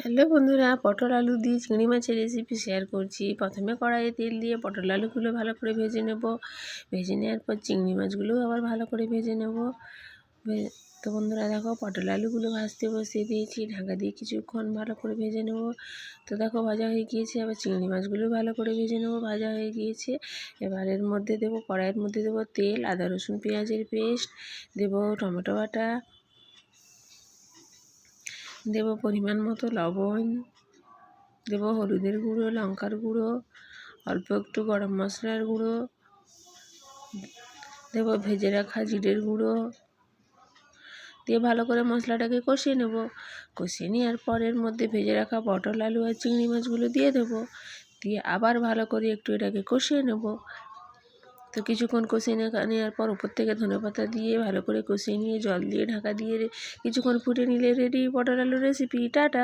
Hello বন্ধুরা, পটল আলু দিয়ে চিংড়ি মাছের রেসিপি শেয়ার করছি। প্রথমে কড়াইয়ে তেল দিয়ে পটল আলুগুলো ভালো করে ভেজে নেব। ভেজে নেওয়ার পর চিংড়ি মাছগুলোও আবার ভালো করে ভেজে নেব। তো বন্ধুরা দেখো, পটল আলুগুলো ভাজতে বসিয়ে দিয়েছি, ঢাকা দিয়ে কিছুক্ষণ ভালো করে ভেজে নেব। তো দেখো ভাজা হয়ে গিয়েছে। আবার চিংড়ি মাছগুলো ভালো করে ভেজে নেব, ভাজা হয়ে গিয়েছে। এবার এর মধ্যে দেবো, কড়াইয়ের মধ্যে দেবো তেল, আদা রসুন পেঁয়াজের পেস্ট, দেবো টমেটো বাটা, দেব পরিমাণ মতো লবণ, দেব হলুদের গুঁড়ো, লঙ্কার গুঁড়ো, অল্প একটু গরম মশলার গুঁড়ো, দেব ভেজে রাখা জিরের গুঁড়ো, দিয়ে ভালো করে মশলাটাকে কষিয়ে নেব। কষিয়ে নেওয়ার পরের মধ্যে ভেজে রাখা পটল আলু আর চিংড়ি মাছগুলো দিয়ে দেবো। দিয়ে আবার ভালো করে একটু এটাকে কষিয়ে নেব। তো কিছুক্ষণ কষিয়ে নেওয়ার পর উপর থেকে ধনেপাতা দিয়ে ভালো করে কষিয়ে নিয়ে জল দিয়ে ঢাকা দিয়ে কিছুক্ষণ ফুটে নিলে রেডি পটল আলুর রেসিপি। টাটা।